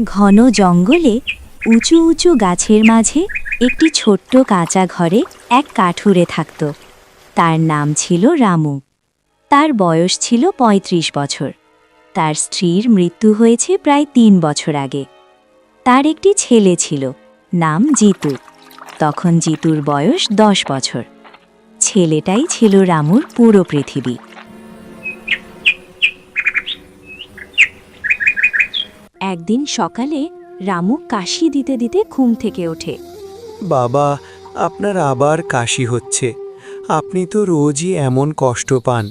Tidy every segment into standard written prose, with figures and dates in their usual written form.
ঘন জঙ্গলে উঁচু উঁচু গাছের মাঝে একটি ছোট্ট কাঁচা ঘরে এক কাঠুরে থাকত। তার নাম ছিল রামু। তার বয়স ছিল ৩৫ বছর। তার স্ত্রীর মৃত্যু হয়েছে প্রায় ৩ বছর আগে। তার একটি ছেলে ছিল, নাম জিতু। তখন জিতুর বয়স ১০ বছর। ছেলেটাই ছিল রামুর পুরো পৃথিবী। একদিন সকালে রামু কাশি দিতে দিতে ঘুম থেকে ওঠে। বাবা, আপনার আবার কাশি হচ্ছে। আপনি তো রোজই এমন কষ্ট পান।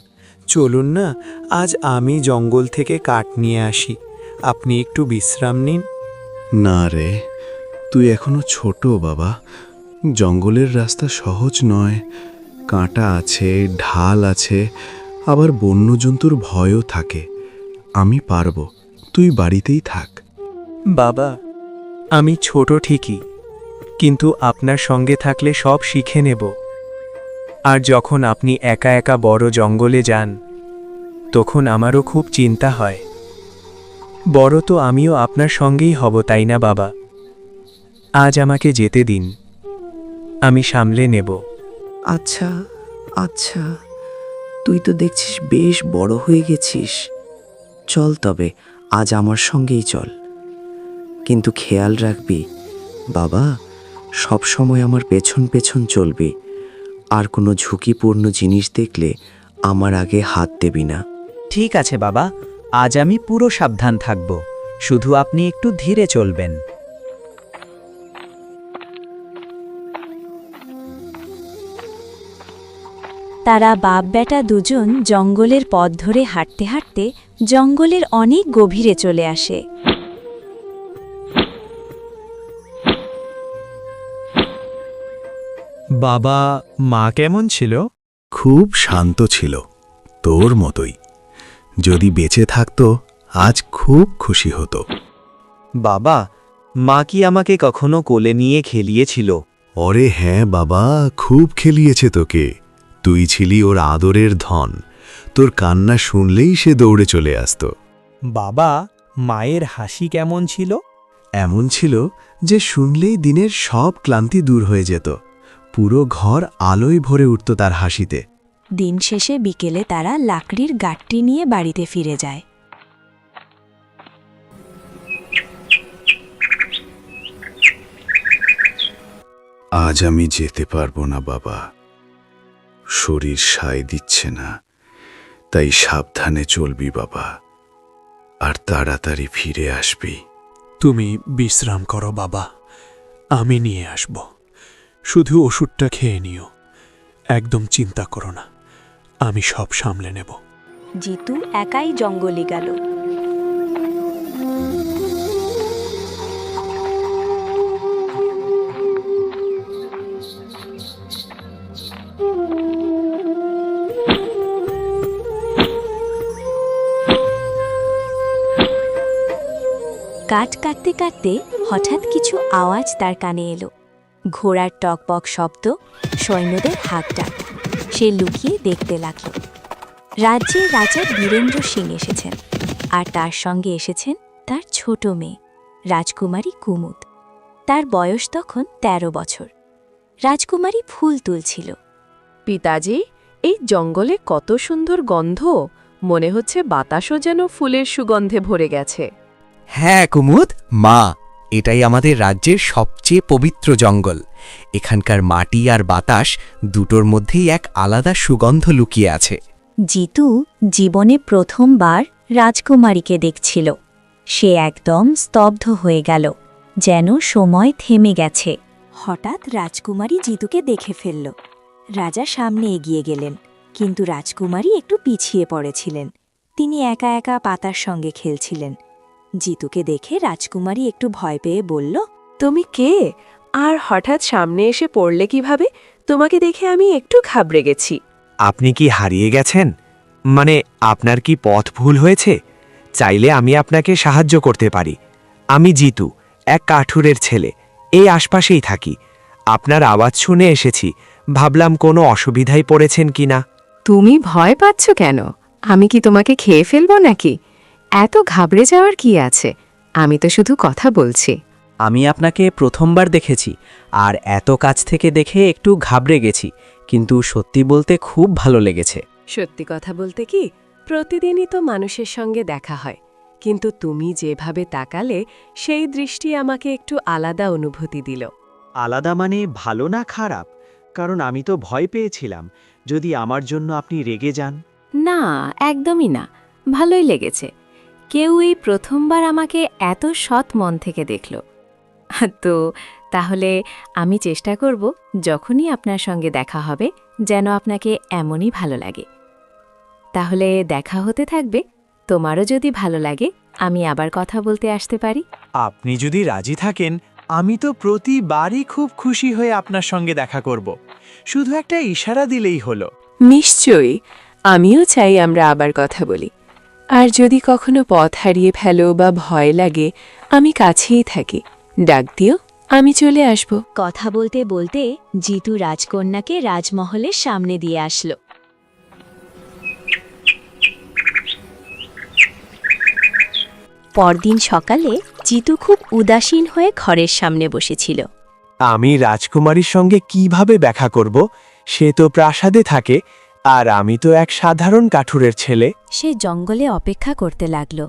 চলুন না, আজ আমি জঙ্গল থেকে কাঠ নিয়ে আসি। আপনি একটু বিশ্রাম নিন। না রে, তুই এখনো ছোট বাবা। জঙ্গলের রাস্তা সহজ নয়। কাঁটা আছে, ঢাল আছে, আবার বন্যজন্তুর ভয়ও থাকে। আমি পারবো, তুই বাড়িতেই থাক। বাবা, আমি ছোট ঠিকই, কিন্তু আপনার সঙ্গে থাকলে সব শিখে নেব। আর যখন আপনি একা একা বড় জঙ্গলে যান, তখন আমারও খুব চিন্তা হয়। বড় তো আমিও আপনার সঙ্গেই হব, তাই না বাবা? আজ আমাকে যেতে দিন, আমি সামলে নেব। আচ্ছা আচ্ছা, তুই তো দেখছিস বেশ বড় হয়ে গেছিস। চল তবে, আজ আমার সঙ্গেই চল। কিন্তু খেয়াল রাখবি বাবা, সব সময় আমার পেছন পেছন চলবি। আর কোনো ঝুঁকিপূর্ণ জিনিস দেখলে আমার আগে হাত দেবি না। ঠিক আছে বাবা, আজ আমি পুরো সাবধান থাকব। শুধু আপনি একটু ধীরে চলবেন। তারা বাপ বেটা দুজন জঙ্গলের পথ ধরে হাঁটতে হাঁটতে জঙ্গলের অনেক গভীরে চলে আসে। বাবা, মা কেমন ছিল? খুব শান্ত ছিল, তোর মতোই। যদি বেঁচে থাকতো আজ খুব খুশি হতো। বাবা, মা কি আমাকে কখনো কোলে নিয়ে খেলিয়েছিল? ওরে হ্যাঁ বাবা, খুব খেলিয়েছে তোকে। তুই ছিলি ওর আদরের ধন। তোর কান্না শুনলেই সে দৌড়ে চলে আসত। বাবা, মায়ের হাসি কেমন ছিল? এমন ছিল যে শুনলেই দিনের সব ক্লান্তি দূর হয়ে যেত। পুরো ঘর আলোয় ভরে উঠত তার হাসিতে। দিন শেষে বিকেলে তারা লাকড়ির গাঁটটি নিয়ে বাড়িতে ফিরে যায়। আজ আমি যেতে পারবো না বাবা, শরীর সায় দিচ্ছে না। তাই সাবধানে চলবি বাবা, আর তাড়াতাড়ি ফিরে আসবি। তুমি বিশ্রাম করো বাবা, আমি নিয়ে আসব। শুধু ওষুধটা খেয়ে নিও, একদম চিন্তা করো না, আমি সব সামলে নেব। জিতু একাই জঙ্গলে গেল। কাঠ কাটতে কাটতে হঠাৎ কিছু আওয়াজ তার কানে এলো। ঘোড়ার টকবক শব্দ, সৈন্যদের হাঁক ডাক। সে লুকিয়ে দেখতে লাগল। রাজ্যের রাজা বীরেন্দ্র সিং এসেছেন, আর তার সঙ্গে এসেছেন তার ছোট মেয়ে রাজকুমারী কুমুদ। তার বয়স তখন ১৩ বছর। রাজকুমারী ফুল তুলছিল। পিতাজি, এই জঙ্গলে কত সুন্দর গন্ধ! মনে হচ্ছে বাতাসও যেন ফুলের সুগন্ধে ভরে গেছে। হ্যাঁ কুমুদ, মা, এটাই আমাদের রাজ্যের সবচেয়ে পবিত্র জঙ্গল। এখানকার মাটি আর বাতাস দুটোর মধ্যেই এক আলাদা সুগন্ধ লুকিয়ে আছে। জিতু জীবনে প্রথমবার রাজকুমারীকে দেখছিল। সে একদম স্তব্ধ হয়ে গেল, যেন সময় থেমে গেছে। হঠাৎ রাজকুমারী জিতুকে দেখে ফেলল। রাজা সামনে এগিয়ে গেলেন, কিন্তু রাজকুমারী একটু পিছিয়ে পড়েছিলেন। তিনি একা একা পাতার সঙ্গে খেলছিলেন। জিতুকে দেখে রাজকুমারী একটু ভয় পেয়ে বলল, তুমি কে? আর হঠাৎ সামনে এসে পড়লে কিভাবে? তোমাকে দেখে আমি একটু ঘাবড়ে গেছি। আপনি কি হারিয়ে গেছেন? মানে, আপনার কি পথ ভুল হয়েছে? চাইলে আমি আপনাকে সাহায্য করতে পারি। আমি জিতু, এক কাঠুরের ছেলে। এই আশপাশেই থাকি। আপনার আওয়াজ শুনে এসেছি, ভাবলাম কোনো অসুবিধায় পড়েছেন কিনা। তুমি ভয় পাচ্ছ কেন? আমি কি তোমাকে খেয়ে ফেলবো নাকি? এত ঘাবড়ে যাওয়ার কি আছে? আমি তো শুধু কথা বলছি। আমি আপনাকে প্রথমবার দেখেছি আর এত কাছ থেকে দেখে একটু ঘাবড়ে গেছি, কিন্তু সত্যি বলতে খুব ভালো লেগেছে। সত্যি কথা বলতে কি, প্রতিদিনই তো মানুষের সঙ্গে দেখা হয়, কিন্তু তুমি যেভাবে তাকালে সেই দৃষ্টি আমাকে একটু আলাদা অনুভূতি দিল। আলাদা মানে ভালো না খারাপ? কারণ আমি তো ভয় পেয়েছিলাম যদি আমার জন্য আপনি রেগে যান। না, একদমই না, ভালোই লেগেছে। কেউ এই প্রথমবার আমাকে এত সৎ মন থেকে দেখল। তো তাহলে আমি চেষ্টা করব যখনই আপনার সঙ্গে দেখা হবে যেন আপনাকে এমনই ভালো লাগে। তাহলে দেখা হতে থাকবে। তোমারও যদি ভালো লাগে আমি আবার কথা বলতে আসতে পারি। আপনি যদি রাজি থাকেন, আমি তো প্রতিবারই খুব খুশি হয়ে আপনার সঙ্গে দেখা করব। শুধু একটা ইশারা দিলেই হলো। নিশ্চয়ই, আমিও চাই আমরা আবার কথা বলি। আর যদি কখনো পথ হারিয়ে ফেলো বা ভয় লাগে, আমি কাছেই থাকি, ডাক দিও, আমি চলে আসব। কথা বলতে বলতে জিতু রাজকন্যাকে রাজমহলের সামনে দিয়ে আসলো। পরদিন সকালে জিতু খুব উদাসীন হয়ে ঘরের সামনে বসেছিল। আমি রাজকুমারীর সঙ্গে কিভাবে দেখা করব? সে তো প্রাসাদে থাকে, আর আমি তো এক সাধারণ কাঠুরের ছেলে। সে জঙ্গলে অপেক্ষা করতে লাগল।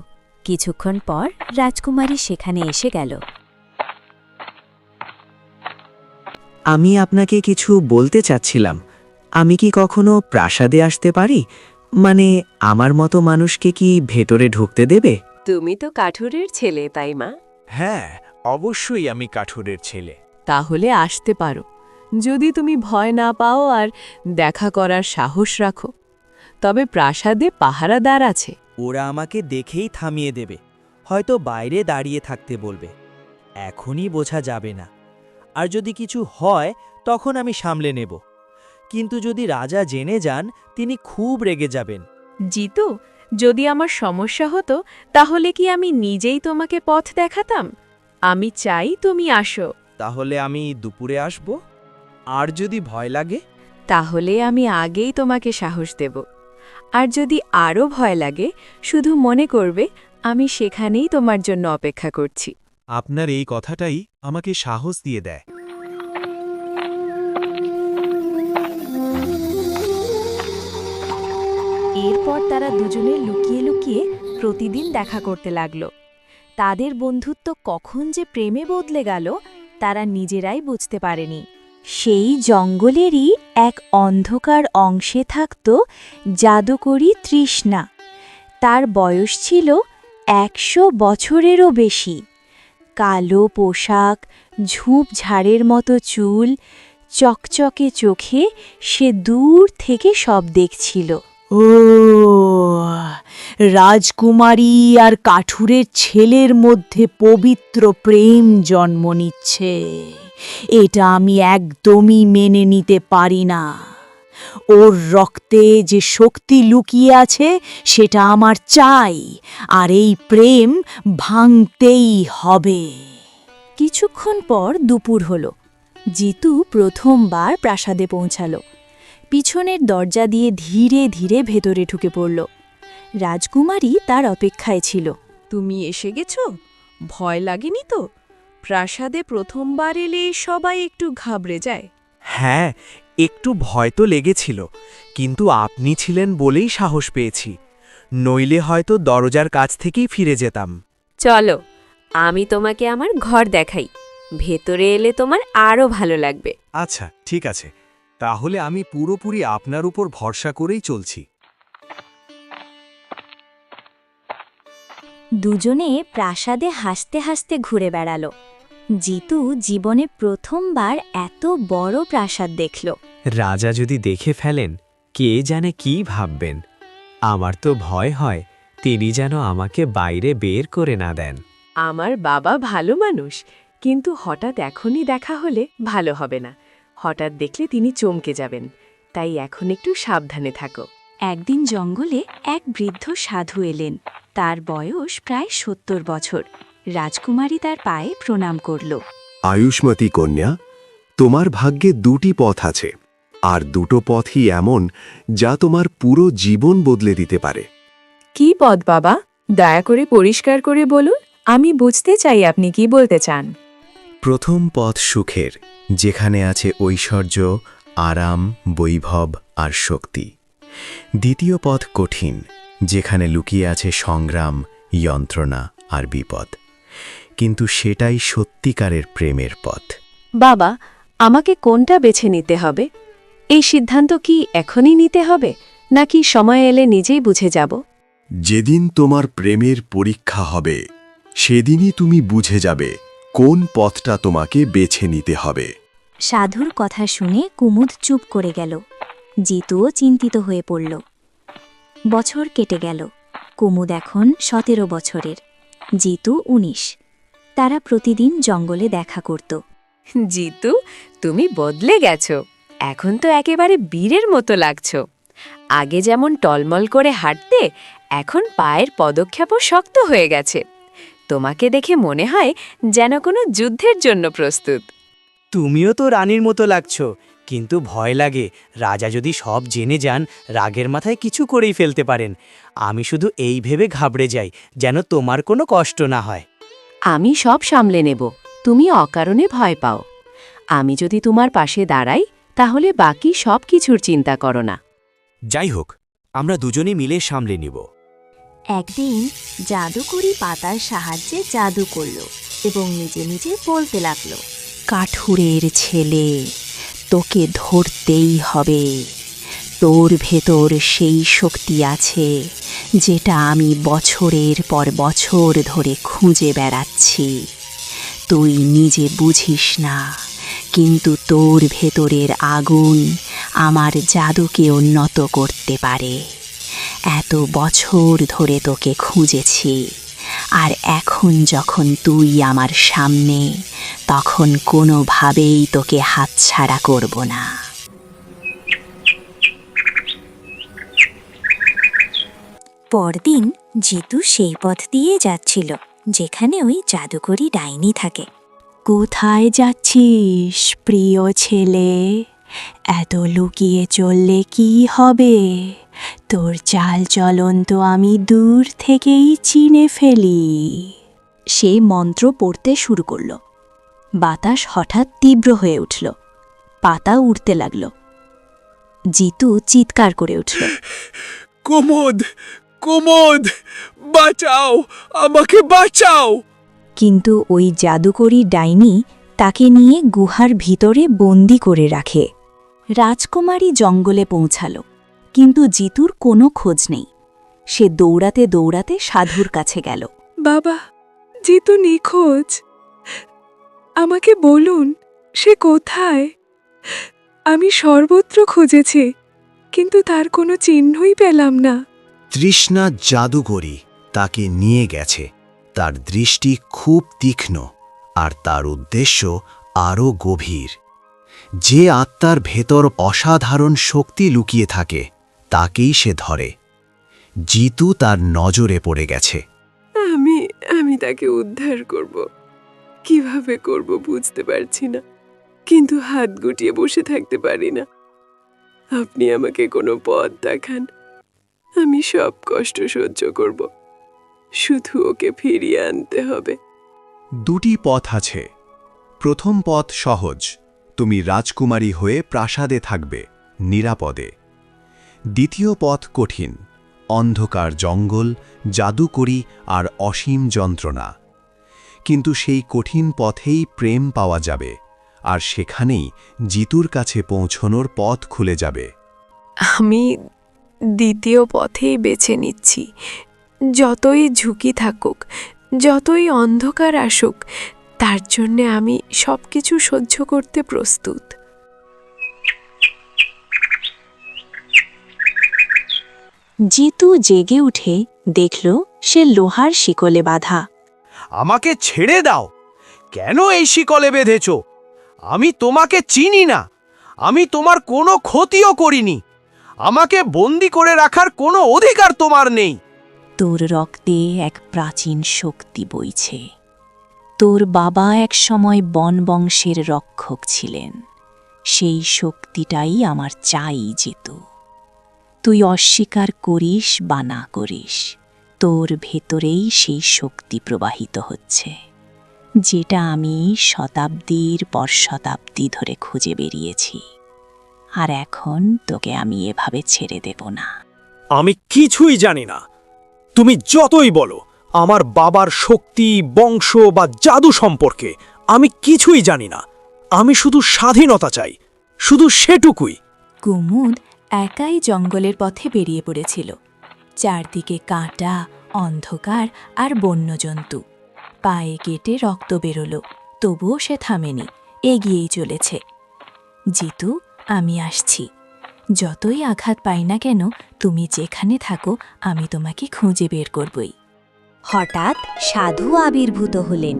কিছুক্ষণ পর রাজকুমারী সেখানে এসে গেল। আমি আপনাকে কিছু বলতে চাচ্ছিলাম। আমি কি কখনো প্রাসাদে আসতে পারি? মানে আমার মতো মানুষকে কি ভেতরে ঢুকতে দেবে? তুমি তো কাঠুরের ছেলে, তাই মা? হ্যাঁ, অবশ্যই আমি কাঠুরের ছেলে। তাহলে আসতে পারো, যদি তুমি ভয় না পাও আর দেখা করার সাহস রাখো। তবে প্রাসাদে পাহারাদার আছে। ওরা আমাকে দেখেই থামিয়ে দেবে, হয়তো বাইরে দাঁড়িয়ে থাকতে বলবে। এখনই বোঝা যাবে না, আর যদি কিছু হয় তখন আমি সামলে নেব। কিন্তু যদি রাজা জেনে যান, তিনি খুব রেগে যাবেন। জিতু, যদি আমার সমস্যা হতো তাহলে কি আমি নিজেই তোমাকে পথ দেখাতাম? আমি চাই তুমি আসো। তাহলে আমি দুপুরে আসব? আর যদি ভয় লাগে? তাহলে আমি আগেই তোমাকে সাহস দেব। আর যদি আরও ভয় লাগে, শুধু মনে করবে আমি সেখানেই তোমার জন্য অপেক্ষা করছি। আপনার এই কথাটাই আমাকে সাহস দিয়ে দেয়। এরপর তারা দুজনে লুকিয়ে লুকিয়ে প্রতিদিন দেখা করতে লাগল। তাদের বন্ধুত্ব কখন যে প্রেমে বদলে গেল তারা নিজেরাই বুঝতে পারেনি। সেই জঙ্গলেরই এক অন্ধকার অংশে থাকত জাদুকরী তৃষ্ণা। তার বয়স ছিল 100 বছরেরও বেশি। কালো পোশাক, ঝোপঝাড়ের মতো চুল, চকচকে চোখে সে দূর থেকে সব দেখছিল। ও, রাজকুমারী আর কাঠুরের ছেলের মধ্যে পবিত্র প্রেম জন্ম নিচ্ছে। এটা আমি একদমই মেনে নিতে পারি না। ওর রক্তে যে শক্তি লুকিয়ে আছে সেটা আমার চাই, আর এই প্রেম ভাঙতেই হবে। কিছুক্ষণ পর দুপুর হল। জিতু প্রথমবার প্রাসাদে পৌঁছাল। পিছনের দরজা দিয়ে ধীরে ধীরে ভেতরে ঢুকে পড়ল। রাজকুমারী তার অপেক্ষায় ছিল। তুমি এসে গেছো? ভয় লাগেনি তো? প্রাসাদে প্রথমবার এলে সবাই একটু ঘাবড়ে যায়। হ্যাঁ, একটু ভয় তো লেগেছিল, কিন্তু আপনি ছিলেন বলেই সাহস পেয়েছি। নইলে হয়তো দরজার কাছ থেকেই ফিরে যেতাম। চলো, আমি তোমাকে আমার ঘর দেখাই। ভেতরে এলে তোমার আরও ভালো লাগবে। আচ্ছা, ঠিক আছে, তাহলে আমি পুরোপুরি আপনার উপর ভরসা করেই চলছি। দুজনে প্রাসাদে হাসতে হাসতে ঘুরে বেড়াল। জিতু জীবনে প্রথমবার এত বড় প্রাসাদ দেখল। রাজা যদি দেখে ফেলেন, কে জানে কি ভাববেন। আমার তো ভয় হয় তিনি যেন আমাকে বাইরে বের করে না দেন। আমার বাবা ভালো মানুষ, কিন্তু হঠাৎ এখনই দেখা হলে ভালো হবে না। হঠাৎ দেখলে তিনি চমকে যাবেন, তাই এখন একটু সাবধানে থাকো। একদিন জঙ্গলে এক বৃদ্ধ সাধু এলেন। তার বয়স প্রায় 70 বছর। রাজকুমারী তার পায়ে প্রণাম করল। আয়ুষ্মতী কন্যা, তোমার ভাগ্যে দুটি পথ আছে, আর দুটো পথই এমন যা তোমার পুরো জীবন বদলে দিতে পারে। কি পদ বাবা? দয়া করে পরিষ্কার করে বলুন, আমি বুঝতে চাই আপনি কি বলতে চান। প্রথম পথ সুখের, যেখানে আছে ঐশ্বর্য, আরাম, বৈভব আর শক্তি। দ্বিতীয় পথ কঠিন, যেখানে লুকিয়ে আছে সংগ্রাম, যন্ত্রণা আর বিপদ। কিন্তু সেটাই সত্যিকারের প্রেমের পথ। বাবা, আমাকে কোনটা বেছে নিতে হবে? এই সিদ্ধান্ত কি এখনই নিতে হবে, নাকি সময় এলে নিজেই বুঝে যাব? যেদিন তোমার প্রেমের পরীক্ষা হবে, সেদিনই তুমি বুঝে যাবে কোন পথটা তোমাকে বেছে নিতে হবে। সাধুর কথা শুনে কুমুদ চুপ করে গেল। জিতুও চিন্তিত হয়ে পড়ল। বছর কেটে গেল। কুমুদ এখন 17 বছরের, জিতু 19। তারা প্রতিদিন জঙ্গলে দেখা করত। জিতু, তুমি বদলে গেছো। এখন তো একেবারে বীরের মতো লাগছো। আগে যেমন টলমল করে হাঁটতে, এখন পায়ের পদক্ষেপও শক্ত হয়ে গেছে। তোমাকে দেখে মনে হয় যেন কোনো যুদ্ধের জন্য প্রস্তুত। তুমিও তো রানীর মতো লাগছো, কিন্তু ভয় লাগে রাজা যদি সব জেনে যান, রাগের মাথায় কিছু করেই ফেলতে পারেন। আমি শুধু এই ভেবে ঘাবড়ে যাই যেন তোমার কোনো কষ্ট না হয়। আমি সব সামলে নেব, তুমি অকারণে ভয় পাও। আমি যদি তোমার পাশে দাঁড়াই, তাহলে বাকি সব কিছুর চিন্তা করো না। যাই হোক, আমরা দুজনে মিলে সামলে নিব। একদিন জাদুকরি পাতার সাহায্যে জাদু করল এবং নিজে নিজে বলতে লাগলো, কাঠুরের ছেলে, তোকে ধরতেই হবে। তোর ভেতর সেই শক্তি আছে যেটা আমি বছরের পর বছর ধরে খুঁজে বেড়াচ্ছি। তুই নিজে বুঝিস না, কিন্তু তোর ভেতরের আগুন আমার জাদুকে উন্নত করতে পারে। এত বছর ধরে তোকে খুঁজেছি, আর এখন যখন তুই আমার সামনে, তখন কোনোভাবেই তোকে হাতছাড়া করব না। পরদিন জিতু সেই পথ দিয়ে যাচ্ছিল যেখানে ওই জাদুকরি ডাইনি থাকে। কোথায় যাচ্ছিস প্রিয় ছেলে? এত লুকিয়ে চললে কি হবে? তোর চাল চলন তো আমি দূর থেকেই চিনে ফেলি। সে মন্ত্র পড়তে শুরু করল। বাতাস হঠাৎ তীব্র হয়ে উঠল, পাতা উড়তে লাগল। জিতু চিৎকার করে উঠল, কুমুদ, কুমুদ, বাঁচাও, আমাকে বাঁচাও! কিন্তু ওই জাদুকরি ডাইনি তাকে নিয়ে গুহার ভিতরে বন্দি করে রাখে। রাজকুমারী জঙ্গলে পৌঁছাল, কিন্তু জিতুর কোনো খোঁজ নেই। সে দৌড়াতে দৌড়াতে সাধুর কাছে গেল। বাবা, জিতু নিখোঁজ। আমাকে বলুন, সে কোথায়? আমি সর্বত্র খুঁজেছি, কিন্তু তার কোনো চিহ্নই পেলাম না। তৃষ্ণা জাদুকরি তাকে নিয়ে গেছে। তার দৃষ্টি খুব তীক্ষ্ণ, আর তার উদ্দেশ্য আরও গভীর। যে আত্মার ভেতর অসাধারণ শক্তি লুকিয়ে থাকে, তাকেই সে ধরে। জিতু তার নজরে পড়ে গেছে। আমি তাকে উদ্ধার করব। কিভাবে করব বুঝতে পারছি না, কিন্তু হাত গুটিয়ে বসে থাকতে পারি না। আপনি আমাকে কোনো পথ দেখান, আমি সব কষ্ট সহ্য করব। শুধু ওকে ফিরিয়ে আনতে হবে। দুটি পথ আছে। প্রথম পথ সহজ, তুমি রাজকুমারী হয়ে প্রাসাদে থাকবে, নিরাপদে। দ্বিতীয় পথ কঠিন, অন্ধকার জঙ্গল, জাদুকরি আর অসীম যন্ত্রণা। কিন্তু সেই কঠিন পথেই প্রেম পাওয়া যাবে, আর সেখানেই জিতুর কাছে পৌঁছনোর পথ খুলে যাবে। আমি দ্বিতীয় পথেই বেছে নিচ্ছি। যতই ঝুঁকি থাকুক, যতই অন্ধকার আসুক, তার জন্যে আমি সব কিছু সহ্য করতে প্রস্তুত। জিতু জেগে উঠে দেখল সে লোহার শিকলে বাঁধা। আমাকে ছেড়ে দাও! কেন এই শিকলে বেঁধেছ? আমি তোমাকে চিনি না। আমি তোমার কোনো ক্ষতিও করিনি। আমাকে বন্দি করে রাখার কোনো অধিকার তোমার নেই। তোর রক্তে এক প্রাচীন শক্তি বইছে। তোর বাবা এক সময় বনবংশের রক্ষক ছিলেন। সেই শক্তিটাই আমার চাই, জিতু। তুই অস্বীকার করিস বা না করিস, তোর ভেতরেই সেই শক্তি প্রবাহিত হচ্ছে, যেটা আমি শতাব্দীর পর শতাব্দী ধরে খুঁজে বেরিয়েছি। আর এখন তোকে আমি এভাবে ছেড়ে দেব না। আমি কিছুই জানি না। তুমি যতই বলো আমার বাবার শক্তি, বংশ বা জাদু সম্পর্কে, আমি কিছুই জানি না। আমি শুধু স্বাধীনতা চাই, শুধু সেটুকুই। কুমুদ একাই জঙ্গলের পথে বেরিয়ে পড়েছিল। চারদিকে কাঁটা, অন্ধকার আর বন্যজন্তু। পায়ে কেটে রক্ত বেরোলো, তবুও সে থামেনি, এগিয়েই চলেছে। জিতু, আমি আসছি। যতই আঘাত পাই না কেন, তুমি যেখানে থাকো আমি তোমাকে খুঁজে বের করবই। হঠাৎ সাধু আবির্ভূত হলেন।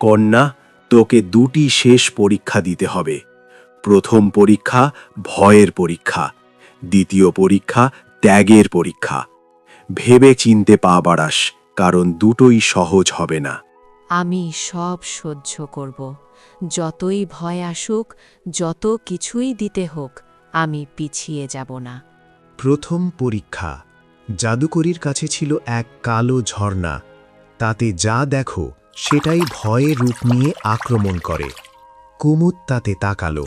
কন্যা, তোকে দুটি শেষ পরীক্ষা দিতে হবে। প্রথম পরীক্ষা ভয়ের পরীক্ষা, দ্বিতীয় পরীক্ষা ত্যাগের পরীক্ষা। ভেবে চিনতে পা বাড়াস, কারণ দুটোই সহজ হবে না। আমি সব সহ্য করব, যতই ভয় আসুক, যত কিছুই দিতে হোক, আমি পিছিয়ে যাব না। প্রথম পরীক্ষা। জাদুকরীর কাছে ছিল এক কালো ঝর্ণা। তাতে যা দেখো সেটাই ভয়ে রূপ নিয়ে আক্রমণ করে। কুমুদ তাতে তাকালো।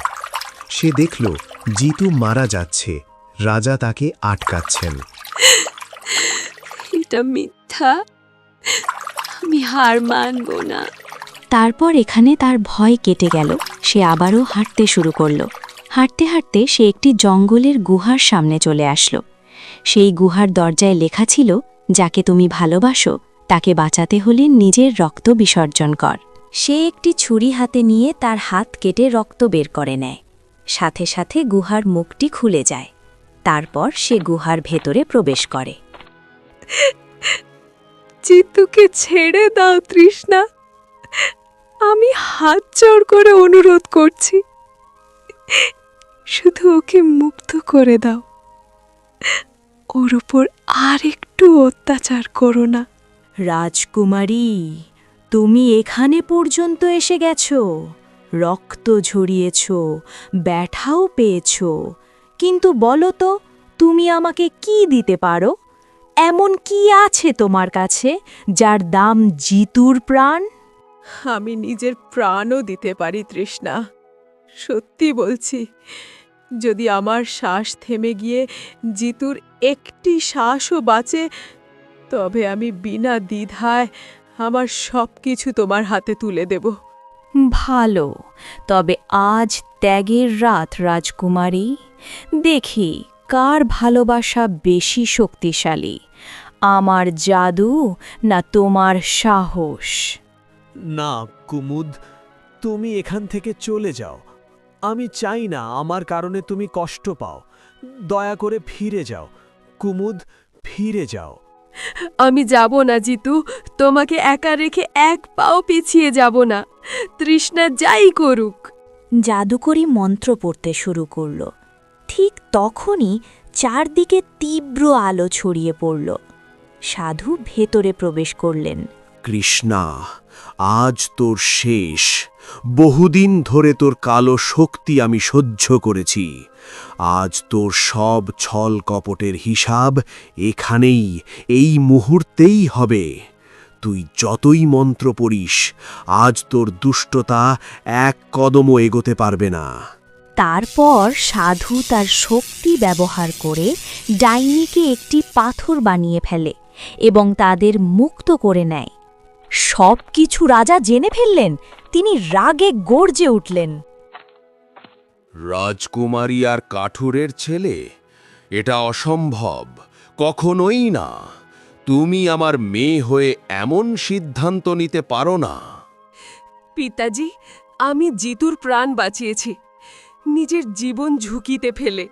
সে দেখল জিতু মারা যাচ্ছে, রাজা তাকে আটকাচ্ছেন। এটা মিথ্যা, আমি হার মানব না। তারপর এখানে তার ভয় কেটে গেল। সে আবারও হাঁটতে শুরু করলো। হাঁটতে হাঁটতে সে একটি জঙ্গলের গুহার সামনে চলে আসলো। সেই গুহার দরজায় লেখা ছিল, যাকে তুমি ভালোবাসো তাকে বাঁচাতে হলে নিজের রক্ত বিসর্জন কর। সে একটি ছুরি হাতে নিয়ে তার হাত কেটে রক্ত বের করে নেয়। সাথে সাথে গুহার মুখটি খুলে যায়। তারপর সে গুহার ভেতরে প্রবেশ করে। জিতুকে ছেড়ে দাও তৃষ্ণা, আমি হাত জোড় করে অনুরোধ করছি। শুধু ওকে মুক্ত করে দাও, ওর উপর আর একটু অত্যাচার করো না। রাজকুমারী, তুমি এখানে পর্যন্ত এসে গেছো, রক্ত ঝরিয়েছ, ব্যথাও পেয়েছ, কিন্তু বলো তো, তুমি আমাকে কি দিতে পারো? এমন কি আছে তোমার কাছে যার দাম জিতুর প্রাণ? আমি নিজের প্রাণও দিতে পারি তৃষ্ণা, সত্যি বলছি। যদি আমার শ্বাস থেমে গিয়ে জিতুর একটি শ্বাসও বাঁচে, তবে আমি বিনা দ্বিধায় আমার সব কিছু তোমার হাতে তুলে দেব। ভালো, তবে আজ ত্যাগের রাত রাজকুমারী। দেখি কার ভালোবাসা বেশি শক্তিশালী, আমার জাদু না তোমার সাহস। না কুমুদ, তুমি এখান থেকে চলে যাও। আমি চাই না আমার কারণে তুমি কষ্ট পাও। দয়া করে ফিরে যাও কুমুদ, ফিরে যাও। আমি যাব না জিতু, তোমাকে একা রেখে এক পাও পিছিয়ে যাব না, তৃষ্ণা যাই করুক। জাদুকরী মন্ত্র পড়তে শুরু করল। ঠিক তখনই চারদিকে তীব্র আলো ছড়িয়ে পড়ল। সাধু ভেতরে প্রবেশ করলেন। কৃষ্ণা, আজ তোর শেষ। বহুদিন ধরে তোর কালো শক্তি আমি সহ্য করেছি। আজ তোর সব ছল কপটের হিসাব এখানেই, এই মুহূর্তেই হবে। তুই যতই মন্ত্র পড়িস, আজ তোর দুষ্টতা এক কদমও এগোতে পারবে না। তারপর সাধু তার শক্তি ব্যবহার করে ডাইনিকে একটি পাথর বানিয়ে ফেলে এবং তাদের মুক্ত করে নেয়। সব কিছু রাজা জেনে ফেললেন। তিনি রাগে গর্জে উঠলেন। রাজকুমারী আর কাঠুরের ছেলে, এটা অসম্ভব, কখনোই না। তুমি আমার মেয়ে হয়ে এমন সিদ্ধান্ত নিতে পারো না। পিতাজি, আমি জিতুর প্রাণ বাঁচিয়েছি, নিজের জীবন ঝুঁকিতে ফেলে।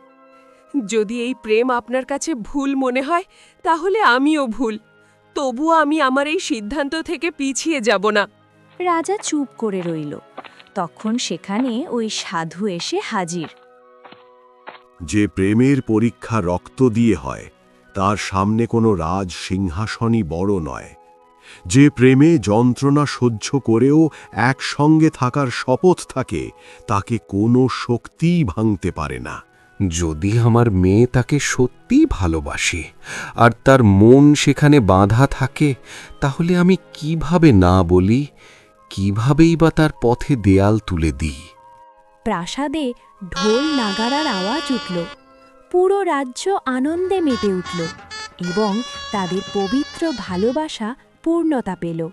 যদি এই প্রেম আপনার কাছে ভুল মনে হয়, তাহলে আমিও ভুল। তবুও আমি আমার এই সিদ্ধান্ত থেকে পিছিয়ে যাব না। রাজা চুপ করে রইল। তখন সেখানে ওই সাধু এসে হাজির। যে প্রেমের পরীক্ষা রক্ত দিয়ে হয়, তার সামনে কোনো রাজ সিংহাসনই বড় নয়। যে প্রেমে যন্ত্রণা সহ্য করেও একসঙ্গে থাকার শপথ থাকে, তাকে কোনো শক্তিই ভাঙতে পারে না। যদি আমার মেয়ে তাকে সত্যিই ভালোবাসে আর তার মন সেখানে বাঁধা থাকে, তাহলে আমি কিভাবে না বলি, কিভাবেই বা তার পথে দেয়াল তুলে দিই? প্রাসাদে ঢোল নাগারার আওয়াজ উঠল। পুরো রাজ্য আনন্দে মেতে উঠল এবং তাদের পবিত্র ভালোবাসা পূর্ণতা পেল।